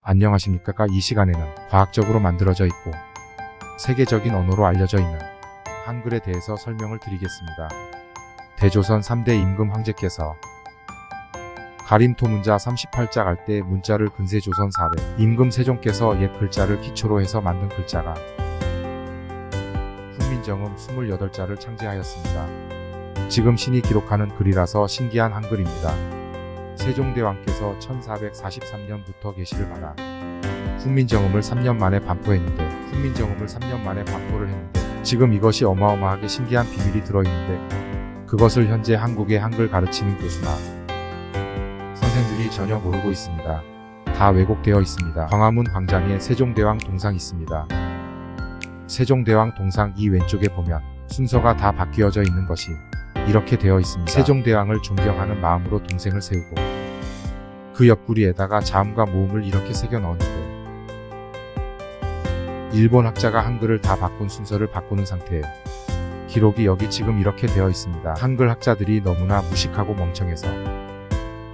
안녕하십니까. 이 시간에는 과학적으로 만들어져 있고 세계적인 언어로 알려져 있는 한글에 대해서 설명을 드리겠습니다. 대조선 3대 임금 황제께서 가림토 문자 38자 갈 때 문자를 근세 조선 4대 임금 세종께서 옛 글자를 기초로 해서 만든 글자가 훈민정음 28자를 창제하였습니다. 지금 신이 기록하는 글이라서 신기한 한글입니다. 세종대왕께서 1443년부터 계시를 받아 훈민정음을 3년 만에 반포했는데 지금 이것이 어마어마하게 신기한 비밀이 들어있는데 그것을 현재 한국의 한글 가르치는 교수나 선생들이 전혀 모르고 있습니다. 다 왜곡되어 있습니다. 광화문 광장에 세종대왕 동상 있습니다. 세종대왕 동상 이 왼쪽에 보면 순서가 다 바뀌어져 있는 것이 이렇게 되어 있습니다. 세종대왕을 존경하는 마음으로 동생을 세우고 그 옆구리에다가 자음과 모음을 이렇게 새겨 넣었는데 일본 학자가 한글을 다 바꾼 순서를 바꾸는 상태에 기록이 여기 지금 이렇게 되어 있습니다. 한글 학자들이 너무나 무식하고 멍청해서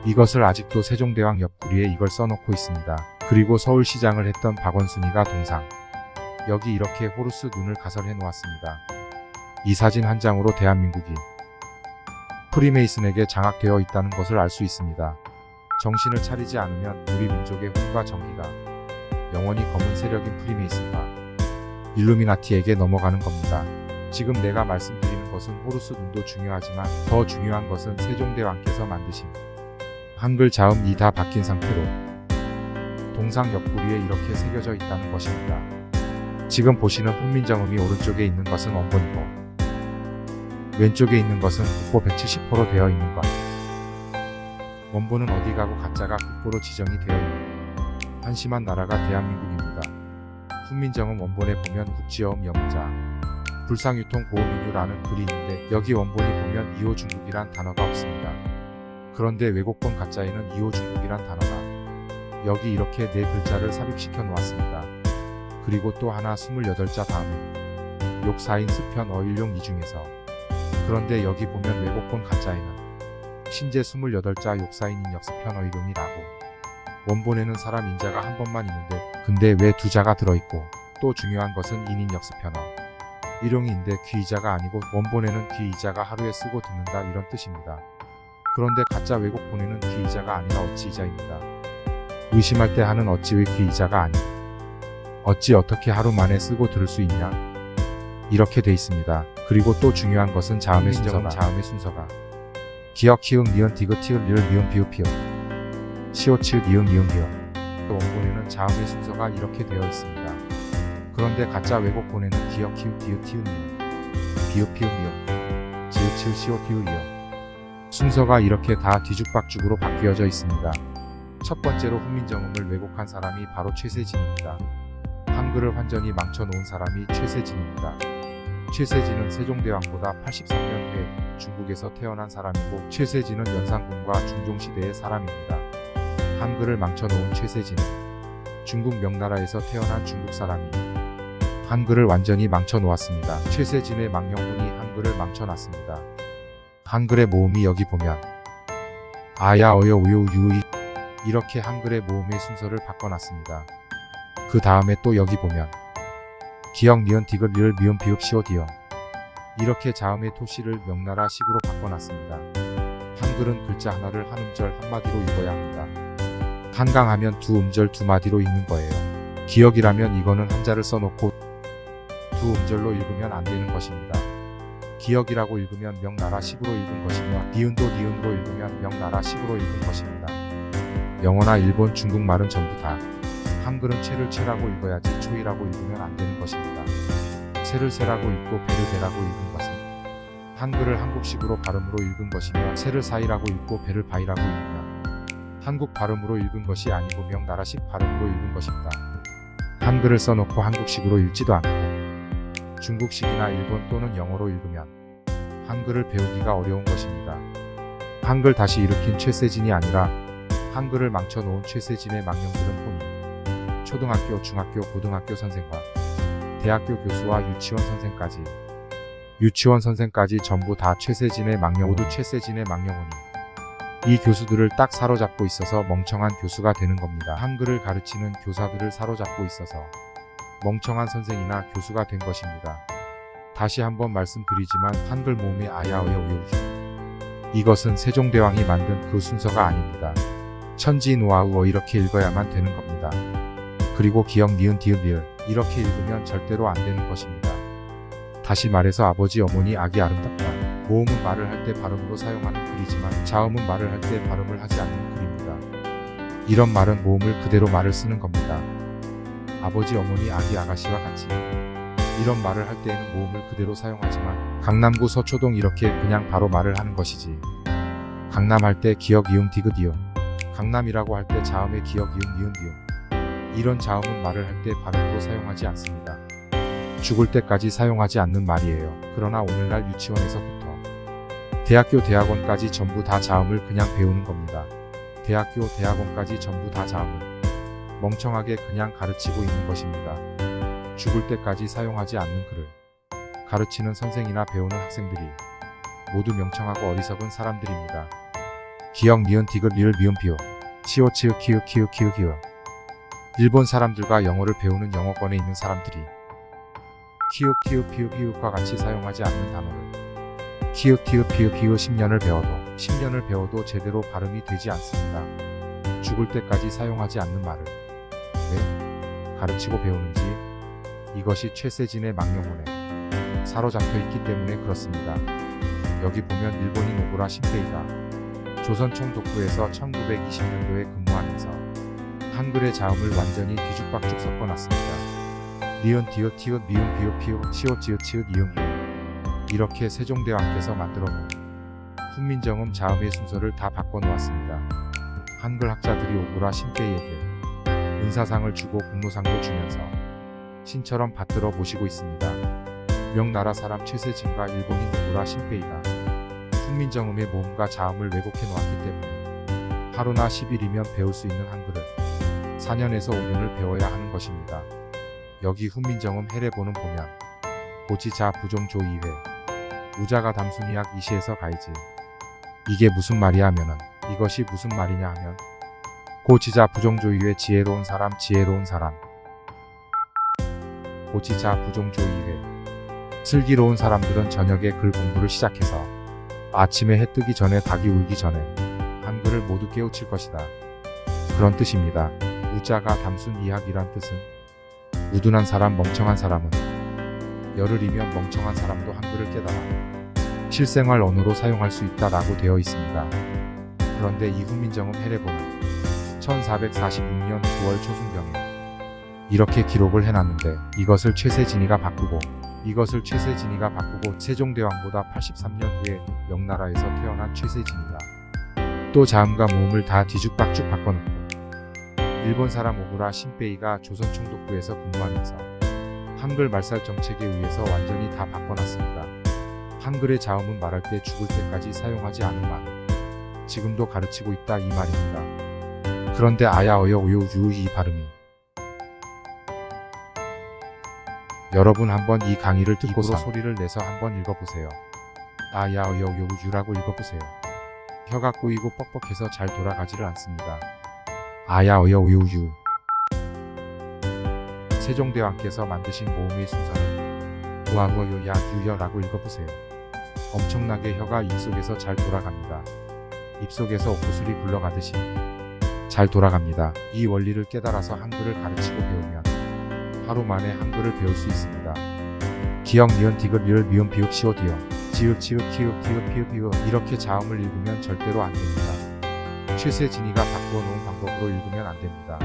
이것을 아직도 세종대왕 옆구리에 이걸 써놓고 있습니다. 그리고 서울시장을 했던 박원순이가 동상 여기 이렇게 호루스 눈을 가설해 놓았습니다. 이 사진 한 장으로 대한민국이 프리메이슨에게 장악되어 있다는 것을 알 수 있습니다. 정신을 차리지 않으면 우리 민족의 혼과 정기가 영원히 검은 세력인 프리메이슨과 일루미나티에게 넘어가는 겁니다. 지금 내가 말씀드리는 것은 호루스 눈도 중요하지만 더 중요한 것은 세종대왕께서 만드신 한글 자음이 다 바뀐 상태로 동상 옆구리에 이렇게 새겨져 있다는 것입니다. 지금 보시는 훈민정음이 오른쪽에 있는 것은 원본이고 왼쪽에 있는 것은 국보 170호로 되어 있는 것. 원본은 어디 가고 가짜가 국보로 지정이 되어 있는 한심한 나라가 대한민국입니다. 훈민정음 원본에 보면 국지어음 여문자 불상유통보호민유라는 글이 있는데 여기 원본이 보면 이호중국이란 단어가 없습니다. 그런데 왜곡본 가짜에는 이호중국이란 단어가 여기 이렇게 네 글자를 삽입시켜 놓았습니다. 그리고 또 하나 28자 다음에 욕사인 스편 어일용 이 중에서 그런데 여기 보면 왜곡본 가짜에는 신제 28자 욕사인 인역스편 어일용이라고 원본에는 사람 인자가 한 번만 있는데 근데 왜 두 자가 들어있고 또 중요한 것은 인인역스편어 일용인데 귀이자가 아니고 원본에는 귀이자가 하루에 쓰고 듣는다 이런 뜻입니다. 그런데 가짜 왜곡본에는 귀이자가 아니라 어찌이자입니다. 의심할 때 하는 어찌의 귀이자가 아니 어찌 어떻게 하루 만에 쓰고 들을 수 있냐 이렇게 돼 있습니다. 그리고 또 중요한 것은 자음의 순서가 기역 키읔 니은 디귿 티읕 리을 미음 비읍 피읍 시옷 치읓 이응 이응 기역 원본에는 자음의 순서가 이렇게 되어 있습니다. 그런데 가짜 왜곡본에는 기역 키읔 디귿 티읕 니은 비읍 피읍 미음 지읒 치읓 시옷 디읒 이응 순서가 이렇게 다 뒤죽박죽으로 바뀌어져 있습니다. 첫 번째로 훈민정음을 왜곡한 사람이 바로 최세진입니다. 한글을 완전히 망쳐놓은 사람이 최세진입니다. 최세진은 세종대왕보다 83년 후에 중국에서 태어난 사람이고 최세진은 연산군과 중종시대의 사람입니다. 한글을 망쳐놓은 최세진은 중국 명나라에서 태어난 중국 사람이 한글을 완전히 망쳐놓았습니다. 최세진의 망령군이 한글을 망쳐놨습니다. 한글의 모음이 여기 보면 아야 어여 우요 유이 이렇게 한글의 모음의 순서를 바꿔놨습니다. 그 다음에 또 여기 보면 기역 니은 디귿 리을 미음 비읍 시오 디영 이렇게 자음의 토시를 명나라식으로 바꿔놨습니다. 한글은 글자 하나를 한 음절 한마디로 읽어야 합니다. 한강하면 두 음절 두 마디로 읽는 거예요. 기역이라면 이거는 한자를 써놓고 두 음절로 읽으면 안 되는 것입니다. 기역이라고 읽으면 명나라식으로 읽은 것이며 니은도 니은으로 읽으면 명나라식으로 읽은 것입니다. 영어나 일본, 중국말은 전부 다 한글은 채를 채라고 읽어야지 초이라고 읽으면 안 되는 것입니다. 채를 세라고 읽고 배를 배라고 읽은 것은 한글을 한국식으로 발음으로 읽은 것이며 채를 사이라고 읽고 배를 바이라고 읽으면 한국 발음으로 읽은 것이 아니고 명나라식 발음으로 읽은 것입니다. 한글을 써놓고 한국식으로 읽지도 않고 중국식이나 일본 또는 영어로 읽으면 한글을 배우기가 어려운 것입니다. 한글 다시 일으킨 최세진이 아니라 한글을 망쳐놓은 최세진의 망령들은 혼이 초등학교, 중학교, 고등학교 선생과 대학교 교수와 유치원 선생까지 전부 다 최세진의 망령 모두 최세진의 망령훈이 이 교수들을 딱 사로잡고 있어서 멍청한 교수가 되는 겁니다. 한글을 가르치는 교사들을 사로잡고 있어서 멍청한 선생이나 교수가 된 것입니다. 다시 한번 말씀드리지만 한글 모음의 아야어여우유주, 이것은 세종대왕이 만든 그 순서가 아닙니다. 천지 노아우어 이렇게 읽어야만 되는 겁니다. 그리고 기역 니은 디귿 리을 이렇게 읽으면 절대로 안 되는 것입니다. 다시 말해서 아버지 어머니 아기 아름답다. 모음은 말을 할 때 발음으로 사용하는 글이지만 자음은 말을 할 때 발음을 하지 않는 글입니다. 이런 말은 모음을 그대로 말을 쓰는 겁니다. 아버지 어머니 아기 아가씨와 같이 이런 말을 할 때에는 모음을 그대로 사용하지만 강남구 서초동 이렇게 그냥 바로 말을 하는 것이지, 강남 할 때 기역 이응 디귿 이응, 강남이라고 할 때 자음의 기역 이응 니은 디귿, 이런 자음은 말을 할 때 발음으로 사용하지 않습니다. 죽을 때까지 사용하지 않는 말이에요. 그러나 오늘날 유치원에서부터 대학교 대학원까지 전부 다 자음을 그냥 배우는 겁니다. 대학교 대학원까지 전부 다 자음을 멍청하게 그냥 가르치고 있는 것입니다. 죽을 때까지 사용하지 않는 글을 가르치는 선생이나 배우는 학생들이 모두 명청하고 어리석은 사람들입니다. 기역 니은 디귿 리을 미음 비읍 시오 치읓 키읔 키읔 키읔 기역. 일본 사람들과 영어를 배우는 영어권에 있는 사람들이 키읔 티읕 피읕 히읗과 같이 사용하지 않는 단어를 키읔 티읕 피읕 히읗 10년을 배워도 제대로 발음이 되지 않습니다. 죽을 때까지 사용하지 않는 말을 왜 가르치고 배우는지, 이것이 최세진의 망령혼에 사로잡혀 있기 때문에 그렇습니다. 여기 보면 일본인 오구라 신페이가 조선 총독부에서 1920년도에 근무하면서 한글의 자음을 완전히 뒤죽박죽 섞어놨습니다. 니은 디귿 티읕 미음 비읍 피읕 시옷 지읒 치읓 이응 히읗, 이렇게 세종대왕께서 만들어놓은 훈민정음 자음의 순서를 다 바꿔놓았습니다. 한글 학자들이 오구라 신페이에게 은사상을 주고 공로상도 주면서 신처럼 받들어 모시고 있습니다. 명나라 사람 최세진과 일본인 오구라 신페이가 훈민정음의 모음과 자음을 왜곡해 놓았기 때문에 하루나 10일이면 배울 수 있는 한글을 4년에서 5년을 배워야 하는 것입니다. 여기 훈민정음 해례본은 보면 고지자 부종 조 2회 우자가 담순이약 이시에서 가이지, 이게 무슨 말이야 하면은 이것이 무슨 말이냐 하면 고지자 부종 조 2회 지혜로운 사람 고지자 부종 조 2회, 슬기로운 사람들은 저녁에 글 공부를 시작해서 아침에 해 뜨기 전에 닭이 울기 전에 한글을 모두 깨우칠 것이다, 그런 뜻입니다. 우자가 담순 이학이란 뜻은 우둔한 사람, 멍청한 사람은 열흘이면 멍청한 사람도 한글을 깨달아 실생활 언어로 사용할 수 있다라고 되어 있습니다. 그런데 이 훈민정음 해례본은 1446년 9월 초순경에 이렇게 기록을 해놨는데 이것을 최세진이가 바꾸고 세종대왕보다 83년 후에 명나라에서 태어난 최세진이가 또 자음과 모음을 다 뒤죽박죽 바꿔놓고 일본 사람 오구라 신페이가 조선 총독부에서 근무하면서 한글 말살 정책에 의해서 완전히 다 바꿔놨습니다. 한글의 자음은 말할 때 죽을 때까지 사용하지 않은 말을 지금도 가르치고 있다 이 말입니다. 그런데 아야 어여 우요 유 이 발음이, 여러분 한번 이 강의를 듣고서 소리를 내서 한번 읽어보세요. 아야 어여 우요 유라고 읽어보세요. 혀가 꼬이고 뻑뻑해서 잘 돌아가지를 않습니다. 아야 어여 우요 유. 세종대왕께서 만드신 모음의 순서는 우아우어요야 유여라고 읽어보세요. 엄청나게 혀가 입속에서 잘 돌아갑니다. 입속에서 옥구슬이 굴러가듯이 잘 돌아갑니다. 이 원리를 깨달아서 한글을 가르치고 배우면 하루 만에 한글을 배울 수 있습니다. 기역 니은 디귿 리을 미음 비읍 시오 디귿 지읒 치읓 키읔 티읕 피읕 히읗, 이렇게 자음을 읽으면 절대로 안 됩니다. 최세진이가 바꾸어 놓은 방법으로 읽으면 안 됩니다.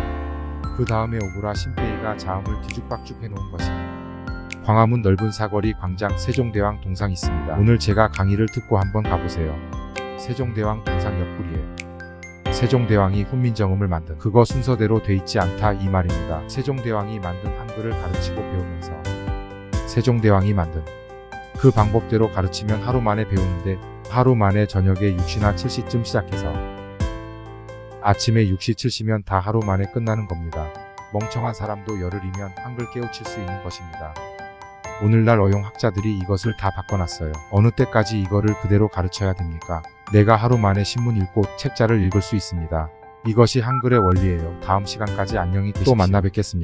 그 다음에 오구라 신페이가 자음을 뒤죽박죽 해놓은 것이 광화문 넓은 사거리 광장 세종대왕 동상 있습니다. 오늘 제가 강의를 듣고 한번 가보세요. 세종대왕 동상 옆구리에 세종대왕이 훈민정음을 만든 그거 순서대로 돼 있지 않다 이 말입니다. 세종대왕이 만든 한글을 가르치고 배우면서 세종대왕이 만든 그 방법대로 가르치면 하루 만에 배우는데 하루 만에 저녁에 6시나 7시쯤 시작해서 아침에 6시 7시면 다 하루 만에 끝나는 겁니다. 멍청한 사람도 열흘이면 한글 깨우칠 수 있는 것입니다. 오늘날 어용학자들이 이것을 다 바꿔놨어요. 어느 때까지 이거를 그대로 가르쳐야 됩니까? 내가 하루 만에 신문 읽고 책자를 읽을 수 있습니다. 이것이 한글의 원리예요. 다음 시간까지 안녕히 계십시오. 또 만나 뵙겠습니다.